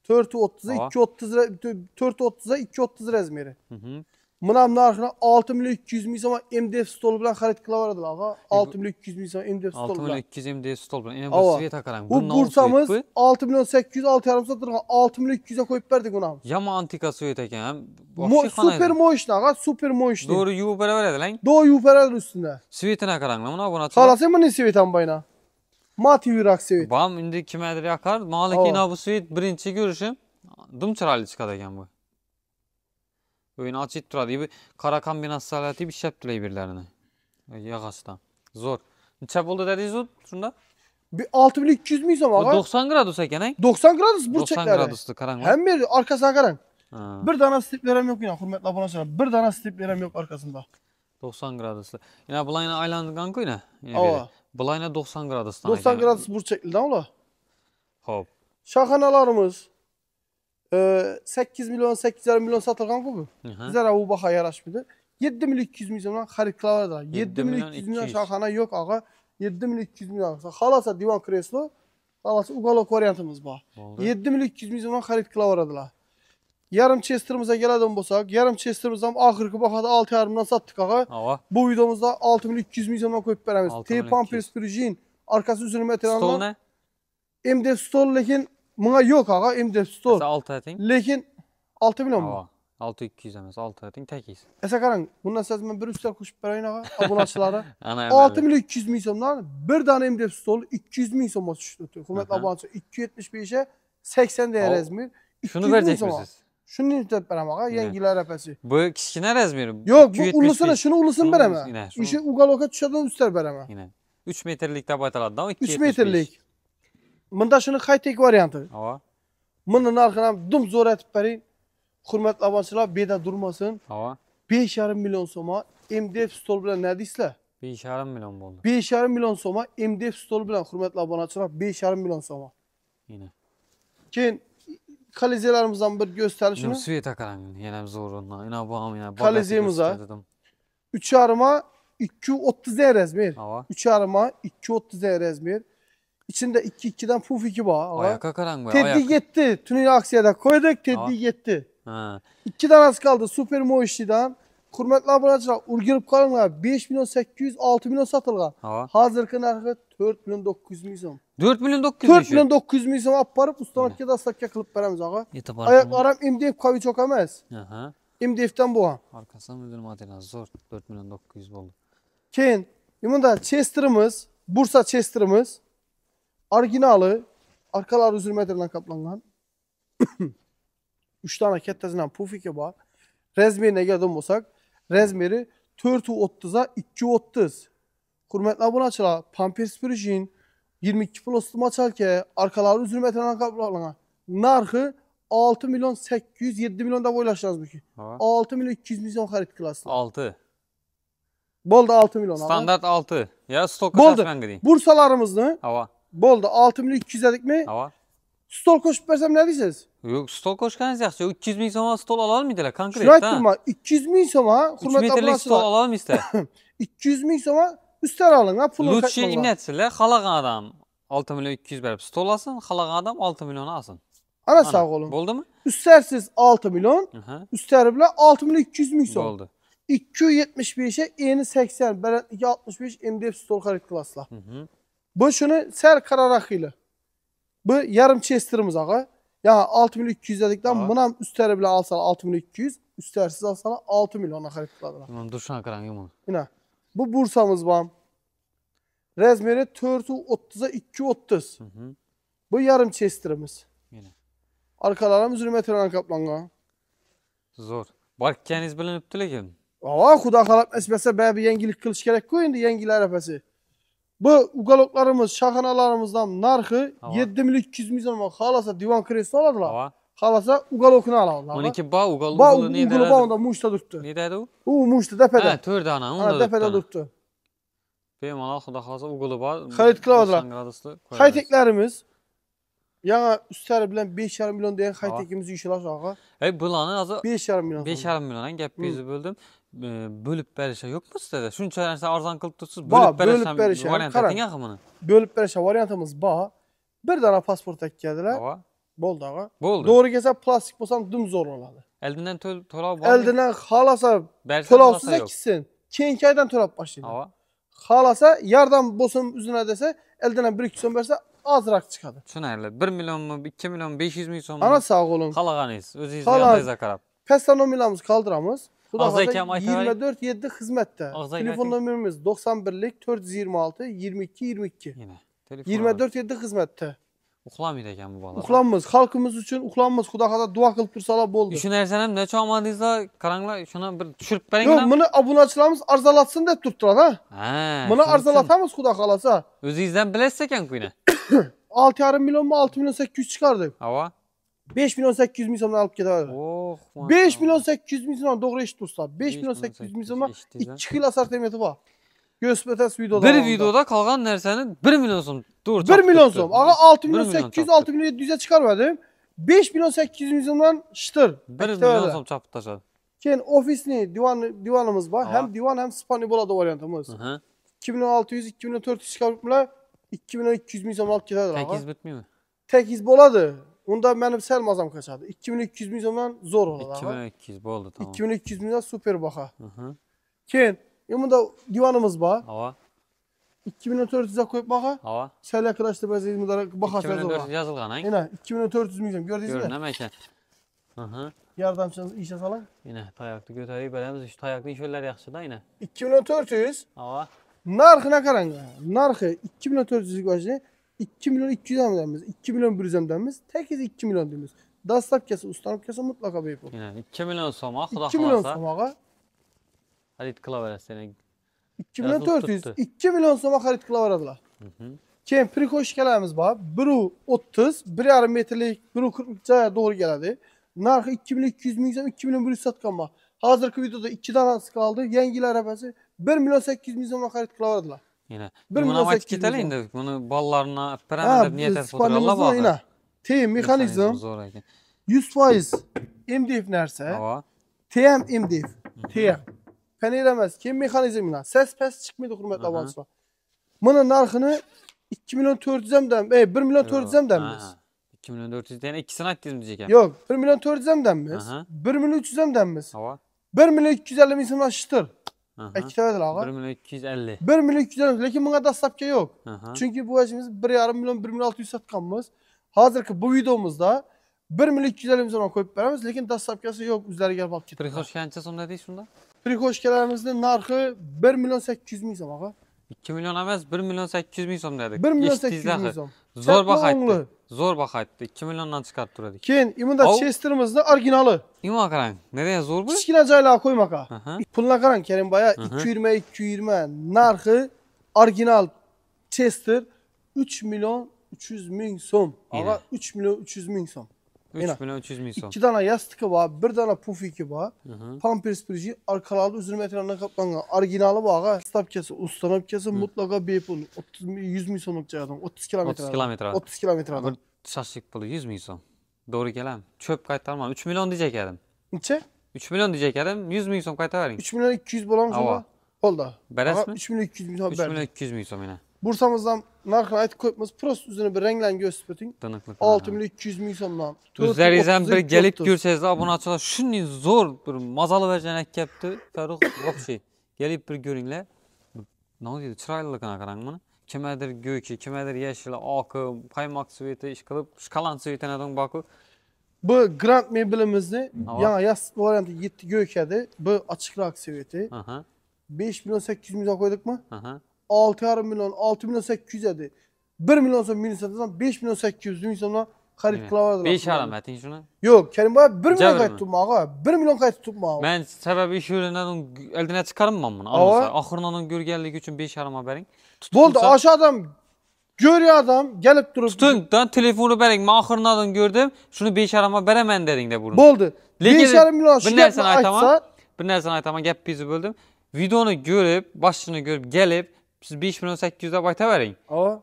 430'a 230 razmeri. Mınam narxına 6 milyon 200 min soma MDF stolu bilan xarid qilaveradilar ağa. 6 milyon 200 min soma MDF stolu bilan. 6 milyon 200 MDF stol bilan. Bu Svet akaran. Bu Bursa'mız 6 milyon 800 6 yarım satırgan 6 milyon 200'e koyup verdik ona. Yama antika Svet eken. Super moyishna ağa, super moyishna. Doğru yuvu beraber edilen. Doğu yuferer üstünde. Svet'in akaran. Mına buna Xalası mı ne Svet'an bayna? Mati yurak Svet. Bam indi kimedir yakar. Maliki ina bu Svet birinci görüşüm. Dım çıraylı çıkadı eken bu. Oyunu açıp turadı. Bir kara kombinasyon salati bir şep diley birlerini. Yağastan. Zor. Neçe oldu dediniz o şunda? Bir 6 milyon 200 min soma ağa. 90 gradus eken he? 90 gradus 90 burçekleri. graduslu karan var. Hem bir arkasına karan. Ha, Bir tane striplerim yok yine hürmetli aboneler. Bir tane striplerim yok arkasında. 90 graduslu. Yine bulayına aylandıgan koy ne? Ava. Bulayına 90 gradustan. 90 gradus burçekli ola. Hop. Şahanalarımız 8 milyon 8,5 milyon satılgan bu. Bizlere bu baha yaraşmıydı. 7 milyon 200 milyondan xarid kılavardılar. 7 milyon 200 milyon şahana yok ağa. 7 milyon 200 milyon. Halasa divan kreslo. Halasa ugalok varyantımız var. 7 milyon 200 milyondan xarid kılavardılar. Yarım Chester'ımıza gelelim bolsak, yarım Chester'ımızdan ahırkı bahada 6 yarımdan sattık ağa. Ava. Bu videomuzda 6 milyon 200 milyondan koyup veremiz. 6 Tape milyon Pampers Pürjin arkası üzerine Stol meteranlar. ne? MDF stol lekin buna yok ağa MDF stol. Mesela 6 etin. Lekin 6 milyon mu? Ava. 6 200 emez 6 etin tekiz. Esa qarang, bundan siz men bir üstel koşup berayın ağa, abonaçılara. Ana 6 milyon 200 min so'mdan bir tane MDF stol 200 min so'mga tushdi. Hurmatli obunachi 275'e 80 değer ezmir. Şunu verecekmisiniz? Shuni deb beraman ağa, yangilar apasi. Bu kichkina razmeri. Yo'q, bu ulusini, shuni ulusini beraman. Yine, O'sha ugaloqqa tushadigan ustal beraman. Yine. 3 metrlik deb aytiladi-da, 3 metrlik. Bunda shuni high-tech varianti. Ava. Buni narxini ham dum zo'r aytib bering. Hurmatli obunachilar, beda durmasin. Ava. 5,5 milyon so'ma MDF stol bilan ne deysizlar? 5,5 milyon bo'ldi. 5,5 milyon so'ma MDF stol bilan hurmatli obunachilar 5,5 milyon so'ma. Yine. Keyin kalizelarimizdan bir gösterishini. Svet akaran yana zo'r ondan. Ina bu ham yana. Kalizemiza 3,5'a 230 razmer. Ava. 3,5'a 230 razmer. İçinde 2-2'den puf 2 var. Ayak akaran bu. Teddi gitti. Tünel aksiyada koyduk, teddi gitti. Ha. 2 tanesi kaldı Super Moishi'dan. Hurmatli obunachilar, urgirib qolinglar. 5 milyon 800, 6 milyon satılgan. Hozirgi narxi 4 milyon 900 ming so'm. 4 milyon 900 4 milyon 900 ming so'm olib borib, ustonovka dastlabga qilib beramiz ağa. Oyoqlar ham MDF kavichok emas. Aha. MDF'dan bu ham. Arkasından müdür material zor. 4 milyon 900 bo'ldi. Keyin bunda Chester'ımız, Bursa Chester'ımız orijinali, arkalar uzun metreden kaplangan. 3 tane kattasidan pufiki bor. Razmerine kelgan bo'lsak, razmeri 430'a 230. Hurmatli obunachilar, Pampers Pürjin 22 plus machalka, arkalari uzun metreden kaplangan. Narxi 6 milyon 800, 7 milyon deb o'ylashingiz mumkin. 6 milyon 200 milyon xarid qilasizlar. 6. Bo'ldi 6 milyon. Standart 6. Ya stok bo'ldi. Bursalarimizni Ava. bo'ldi 6 milyon 200 dedikmi? Ava. Stol qo'shib bersam ne deysiz? Yo'q, stol qo'shganingiz yaxshi. 300 ming so'mga stol ola olmaydilar, konkret. Shuni aytdim, 200 ming so'mga 3 metrlik stol ola olmaysizlar. 200 ming so'mga ustal oling, pulni Lutfi inetsizlar, xalagan adam 6 milyon 200 berib stol olsin, xalagan adam 6 milyon olsin. Ana sağ olun. Bo'ldimi? Ustarsiz 6 milyon, ustari bilan 6 milyon 200 ming so'm. Bo'ldi. 275'e eni 80, baland 265 MDF stol xarid qilasizlar. Bu shuni sal qararaxili. Bu yarım Chester'ımız ağa. Yani 6 milyon 200 dedikten buna üstleri bile alsalar 6 milyon 200, üstersiz alsalar 6 milyona xarid qiladilar. Durşan akaran yomon. Yine. Bu Bursa'mız var. Razmeri 430'a 230. Bu yarım Chester'ımız. Yine. Arkalarım üzeri metreden kaplangan. Zor. Barkkeniz bilinipti lekin. Ava, Xudo xalab nasib etsa bir yangilik qilish kerak-ku endi, yangilar apasi. Bu ugaloklarımız, şahanalarımızdan narxı Hava. 7200 milyon xalasa divan kresini aladılar. Hava. Xalasa ugalokunu aladılar. 12 ba ugalı Ba ugalı ne ugalı derdi? bağında muşta durdu. Ne dedi o? Muşta tepede. Ha, 4 dana, onu Ana da tepede durdu. durdu. Benim Allah xuda xalasa ugalı ba. Xarit kılavuzlar. 90 graduslu koyarız. Xayteklerimiz yana üstləri bilən 5,5 milyon deyən Hava. xaytekimiz işlər aşağı. Bulanı azı 5,5 milyon. 5,5 milyon gap yüzü böldüm. Bölüp berişe yok mu sizde? Şunca narsa arzan kılıp tutsuz Ba, bölüp bölüp berişe, berişe variant karan. etin yaxımını. Bölüb bərəşə variantımız ba. Bir dana pasport tək gəldilər. Hava. Boldu ağa. Boldu. Doğru gəlsə plastik bolsam düm zor oladı. Eldinden tola var. Eldindən xalasa Berişe tolavsız yok. əksin. Keyin aydan tolab başlayır. Hava. Xalasa yardan bosun üzünə desə, eldindən 1-2 son versə azraq çıxadı. Şunayla 1 milyon mu 2 milyon 500 milyon son mu? Ana sağ olun. Xalağanız. Özünüz Xala- yanınıza qarab. Pəstan nominamız kaldıramız. Ağzay kam aytay. 24 7 xidmətdə. Ağzay Telefon aytay. nömrəmiz 91'lik 426 22 22. Yine. Telefon 24 7 xidmətdə. Uxlamaydı ekan bu bala. Uxlanmız, xalqımız üçün uxlanmız. Xuda xada dua qılıb dursalar boldu. Şu nersenem ne çoğamadıysa karangla şuna bir düşürüp verin Yox, lan. bunu abunaçılarımız arzalatsın deyib durdular ha. Ha. Bunu arzalatamız xuda xalasa. Özünüzden bilesek kuyuna. 6,5 milyon mu 6 milyon 800 çıxardıq. Hava. 5 milyon 800 milyondan alıp gedər. Oh. 5 milyon 800 milyon doğru eşit dursa. 5 milyon 800 milyondan 2 kilo asar temeti var. Gösbətəs videoda. Bir videoda kalgan nersenin 1 milyon son. Dur. 1 milyon som. Ağa 6 milyon 1 milyon 800 çaptı. 6 milyon 700'e çıkarmadım. 5 milyon 800 milyondan şıtır. 1 milyon son çapı taşadı. Keyin ofisli divanımız var. Aa. Hem divan hem spanibola variantımız. Hı hı. 2600 2400 çıkarıplar. 2200 milyon alıp giderler ağa. 8 bitmiyor mu? Tek iz boladı. Onda benim selmazam kaçardı. 2200 milyondan zor olur ağa. 2200 oldu tamam. 2200 milyon süper baka. Hı hı. Keyin bunda divanımız var. Hava. 2400'e koyup baka. Hava. Sel arkadaşlar bazı izmidara bakacağız 2400 orada. yazılgan ha. Yine 2400 milyon gördünüz mü? Görün hemen. Hı hı. Yardımcınız işe salın. Yine tayaklı götürüyü belemiz şu tayaklı işler yaxşı da yine. 2400 Hava. narxına qaranga. Narxı 2400'lük başlayı 2 milyon 200 əmdəmiz, 2 milyon 100 əmdəmiz, təkiz 2 milyon deyimiz. Dastlab kəsə, ustanıb kəsə mutlaka beyip olur. Yine 2 milyon soma xuda 2 milyon xalasa. somağa, Halit kılavera seni. 2 milyon Yazılıb 400, tutdu. 2 milyon soma xarit qılavaradılar. Hı hı. Keyin prikoşkalarımız var. Biri 30, 1,5 metrlik, biri 40 caya doğru gəladi. Narxı 2 milyon 200 milyon, 2 milyon 100 satqan var. Hazırki videoda 2 danası qaldı. Yengilər arabası 1 milyon 800 milyon xarit qılavaradılar. Yine. 1 Buna milyon mat 800 giteli milyon. indi. Bunu ballarına Ha, peren niyet et fotoğrafla spanimizin bak. yine. Teyim, mekanizm, Zor ekan. 100% MDF nersə, Hava. TM MDF, TM. Fən eləməz ki, mexanizmlə. Səs pəs çıxmıydı, hürmətli Aha. avanslar. Bunun narxını 2 milyon 400'əmdən, 1 milyon 400'əmdən biz. 2 milyon 400 deyene ikisini attınız diyeceğim. Yox, 1 milyon 400'əmdən biz. Aha. 1 milyon 300'əmdən biz. Hava. 1 milyon 250 milyondan şıtır. Aha. Əkitəvədir 1 ağa. milyon 250. 1 milyon 250, lakin buna da sapka yox. Aha. Çünki bu vəcimiz 1,5 milyon 1 milyon 600 satqanımız. Hazırki bu videomuzda 1 milyon 250 milyona koyup verəmiz, lakin da sapkası yox, üzləri gəlib alıb getir. Prihoş kentçe son ne değil şunda? Prikoşkələrimizin narxı 1 milyon 800 milyon ağa. 2 milyon emez 1 milyon 800 bin som dedik. 1 milyon İşte 800 izlahı. milyon. Zor Çatma bakaydı. onlu. Zor bakaydı. 2 milyondan çıkarttı dedik. Keyin imunda Au. Chester'ımızın orijinalı. İma karan. Nereye zor bu? Kichkina joylarga qo'ymaka. Aha. Pulna qarang Kerim baya Aha. 220 narxi original Chester 3 milyon 300 ming so'm. Yine. Ağa 3 milyon 300 ming so'm. 3 milyon 300 bin som. 2 dana yastığı var, 1 dana pufiki var. Hı hı. Pampers birji arkalarda üzüm ekranına kaplangan orijinali var ağa. Stop kesi, ustanıp kesi mutlaka bepul. 30 100 ming so'mluk joydan 30 kilometre. 30 kilometre. 30 kilometre. Bir şaşlık bulu 100 bin som. Doğru gelem. Çöp kaytarmam. 3 milyon diyecek edim. Neçe? 3 milyon diyecek edim. 100 bin som kaytar verin. 3 milyon 200 bulan Ava. sonra oldu. Beres Ağa, mi? 3 milyon 200 milyon 3 berdi. milyon 200 bin som yine. Bursamızdan narxını aytib qoyubmiz. Prost üzünü bir renglen göstərin. Dınıklık. 6 milyon 200 min so'mdan. Üzerinizden bir gelip 430. görseniz abone açılar. Şunun zor bir mazalı verecenek yaptı. Ferruh Gopşi. Gelip bir görünle. Ne oluyor? Çıraylıkına karan bunu. Kimedir göğü, kimedir yeşil, akı, paymak süveti, iş kılıp, şkalan süvetine dön bakı. Bu Grand meblimizni Ava. yana yastık variantı 7 gökədi. Bu açıqlı aksiyeti. Aha, 5 milyon 800 milyon koyduk mu? aha. 6,5 milyon, 6 milyon 800 idi. 1 milyon son minus satırsan 5 milyon 800 milyon xarid qılavardılar. 5 alametin şunu. Yok, Kerim baya 1 milyon Cəbir qayıt mi? tutmağa. 1 milyon qayıt tutmağa. Ben sebebi iş üründen eldine çıkarmam bunu. Ava. Anlasa, ahırından onun gör geldiği üçün 5 alama verin. Bo'ldi, aşağıdan görüyor adam gelip durup. Tutun, ben telefonu bering, ben ahırınadan gördüm. Şunu 5,5'a beremen dedin de burun. Bo'ldi. Lekin 5,5 milyon bir narsani aytaman. Bir narsani aytaman, gap bizi böldüm. Videonu görüp, başını görüp gelip siz 5,800,000 deb aytavering.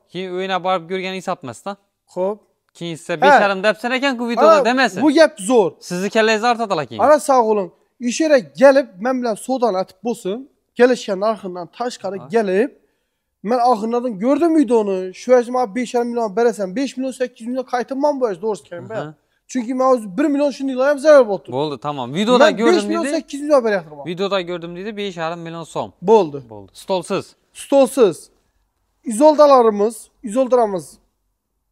Keyin o'yina borib ko'rganingiz satmasdan. Xo'p. Keyin size 5,5 depsen ekan-ku videoda demesin. Bu gap zo'r. Sizni kallangizni artadilar keyin. Ana sağ olun. İş yere gelip men bilan sodan atıp bolsun. Gelişken narxından taşqari gelip men ahırnadan gördüm videonu. Şu ejma 5,5 milyon beresen 5 milyon 800 milyon qaytınman bu ej doğrusu kelim ben. Çünkü ben öz 1 milyon şunu ilayım zarar oldu. Bo'ldi, tamam. Videoda gördüm dedi. 5 milyon 800 milyon bereyaptım. Videoda gördüm dedi 5,5 milyon so'm. Bo'ldi. Stolsuz. Stolsuz. İzoldaramız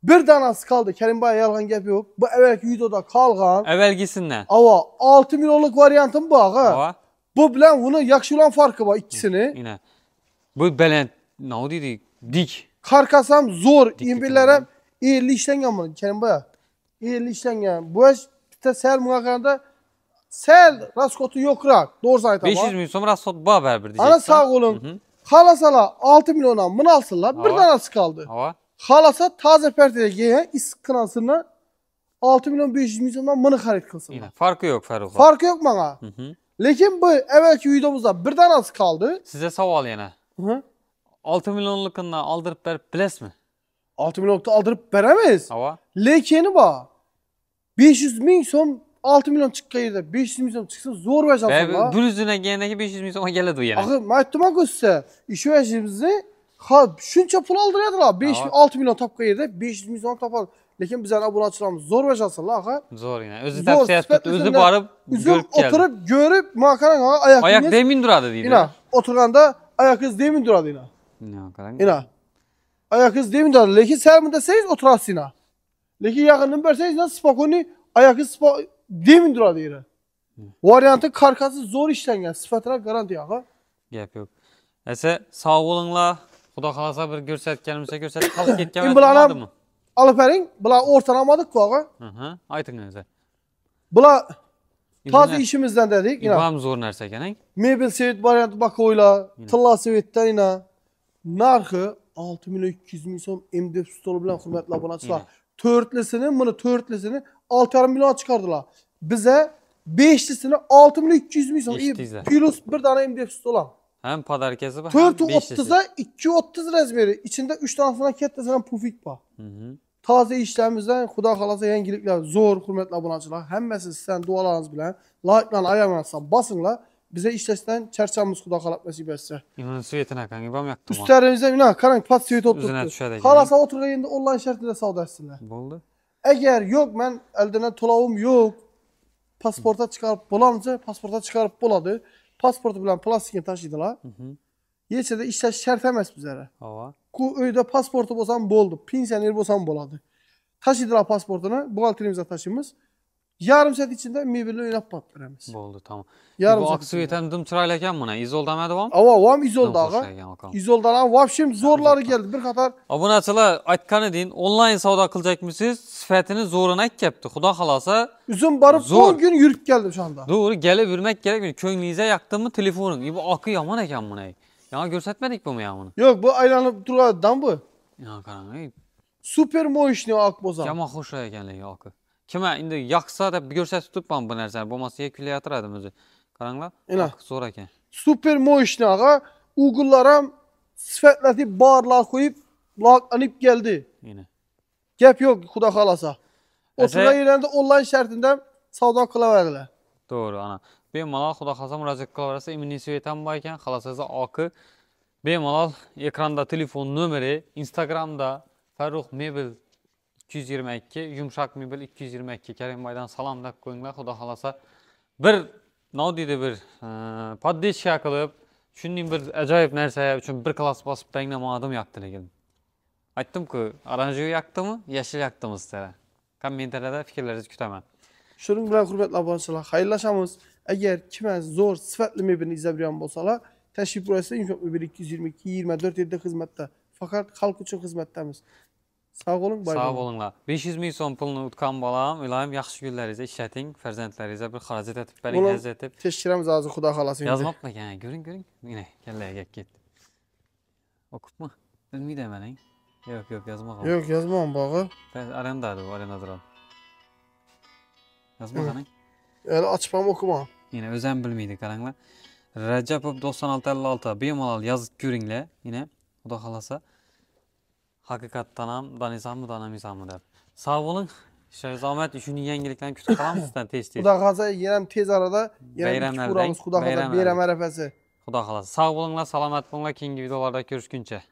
bir danası kaldı. Kerim Bey yalgan gap yok. Bu evvelki videoda kalgan. Evvelgisinden. Ava 6 milyonluk varyantım bu ağa. Ava. Bu bilen bunu yaxşı olan farkı var ikisini. Yine. Bu belen ne dedi? Dik. Karkasam zor. İmbirlerem 50 işlengen bunu Kerim Bey. 50 işlengen. Bu eş bir sel muhakkanda sel raskotu yokrak. Doğru ayet ama. 500 milyon so'm rasot bu haber bir diyeceksin. Ana sağ olun. Halasala 6 milyona mın alsınlar. Bir danası kaldı. Ava. Halasa taze perteye giyen iskınasını 6 milyon 500 milyondan mını xarid kılsınlar. Yine. Farkı yok Ferruh. Farkı yok bana. Lekin bu evvelki videomuzda bir danası kaldı. Size savol yana. 6 milyonlukundan aldırıp berip biles mi? 6 milyonlukta aldırıp veremeyiz. Ava. Lekeni var. 500 milyon son 6 milyon çıkka yerde 500 milyon çıksın zor vereceksin la. Bir yüzüne gelendeki 500 milyon so'ma geladi yana. Ahı maytuma gösterse işi vecimizi şunca pul aldırıyordular. 6 milyon tapka yerde 500 milyon tapar. Lekin bizden abunaçılarımız zor vereceksin la ahı. Zor yine. Özü tepsiyat tuttu. Özü barıp görüp geldi. Oturup görüp makaran ayak demin duradı deydi. Yine oturganda ayak hız demin duradı yine. Yine. Ayak hız demin duradı. Lekin sen mi deseyiz oturasın yine. Lekin yakınını verseyiz yine spakoni ayak hız demin duradı yine. Varyantın karkası zor işlengen. Sıfatına garanti yağı. Gap yok. Ese sağ olunla. Xudo xolasa bir görsatganimizda ko'rsatib qolib ketgan bo'ladi mı? Alıp verin. Bular ortalamadık ku ağa. Ayting o'zi. Bular taze işimizden dedik. İbam zo'r narsa ekan. Mebel sevit varyantı bakoyla. Tılla sevitden yine. Narxı 6 milyon 200 milyon so'm MDF stolu bilen hürmetli abonaçılar. Törtlesini, bunu törtlesini 6,5 milyon çıkardılar. Bize 5'lisini 6 milyon 200 milyon so'm. Plus bir tane MDF stolu. Hem padarkesi var. 430'a 230 rezmeri. İçinde 3 tanesine ketlesinden pufik var. Taze işlerimizden Xudo xolasa yangilikler zor hürmetli abonaçılar. Hemmesi sizden dualarınız bilen like'larını ayarlanırsan basınlar. Bize işleşten çerçamız Xudo xolasa nasip etse. İmanın süvetine kan ibam yaktım. Üstlerimizde bina karan pat süvet oturttu. Xolasa oturganda online şartında savdo etsinler. Bo'ldi. Eğer yok men elden tolavım yok. Pasporta çıkarıp bolanca pasporta çıkarıp boladı. Pasportu bilen plastikini taşıydılar. Yetse de işler şart emas bizlere. Ava. Ku öyde pasportu bolsam boldu. Pensioner bolsam boladı. Taşıdılar pasportunu. Buhalterimize taşımız. Yarım saat içinde mebelni oynab pat beramiz. Bo'ldi, tamam. Yarım bu saat. aksiyeten dım chiroyli ekan buni. Izoldamadi bu? Ava, vam izolda ağa. İzoldalar vapşim zorları geldi bir qator. Obunachilar aytgani deyin, onlayn savdo qiljakmisiz? Sifatini zo'rini aytibdi. Xudo xolasa. Üzüm barıp 10 gün yürüp geldim şu anda. Doğru, gelip yürümek gerek. Ko'nglingize yaktimi telefonun? Bu akı yaman ekan buni. Yana ko'rsatmadik bu ya bunu? Yok bu aylanıp duradidan bu. Ya qarang. Super moishni ak bozam. Yomon xush ekanligi akı. Kima endi yaqsa deb ko'rsatib turibman bu narsani. Bo'lmasa yekulayotiradim o'zi. Qaranglar. Zo'r ekan. Super moishni ağa Google'laram sifatlatib barlar qo'yib laqlanib geldi. Yine. Gap yok Xudo xolasa. Oturgan yerlerinde online şartında savdo qilaverdilar. Doğru ana. Bemalol Xudo xolasa murojaat qilaversa immuniy svetam bor ekan, xolasa akı. Bemalol ekranda telefon nomeri, Instagramda Farruh Mebel 222, Yumshaq Mebel 222 Kerim Baydan salom deb qo'yinglar. Xudo xolasa bir nodidi bir poddeşka qilib, shunday bir ajoyib narsa uchun bir klass bosib tanglamadim yoqdi lekin. Aytdim-ku, oranjiy yoqdimi, yashil yoqdimi sizlar? Kommentariyada fikrlaringizni kutaman. Shuning bilan hurmatli obunachilar, xayrlashamiz. Agar kimaz zo'r sifatli mebelni izlab yurgan bo'lsalar, tashrif buyursa Yumshaq Mebel 222 24 yilda xizmatda. Faqat xalq uchun xizmatdamiz. Sağ olun, bay bay. Sağ olunlar. 500 ming so'm pulni utgan bolam, iloyim yaxshi kunlaringizda ishlating, farzandlaringizga bir xarajat etib bering, haz etib. Tekshiramiz hozir Xudo xolasa. Yozmoqmi ekan? Ko'ring. Yine kallaga gap ketdi. O'qibmi? Bilmeydi hemen. Yok yazma. Yok yazmam bağı. Ben arendaydı bu arendadıran. Yazma kanın. Öyle açmam okuma. Yine özen bilmeydi karangla. Recepov 9656 bemalol yazıp görüngle yine o da kalasa hakikattan ham danizam mı danamizam mı der. Sağ olun. Zahmet üçünün yengiliklerini kütüp kalamız sizden tez tez. Xudo kalsa yerem tez arada Bayram iki elden, kuramız Xudo kalsa bayram bayram elden. arafasi. Xudo kalasa. Sağ olunlar, selamet olunlar. Keyingi videolarda görüşkünçe.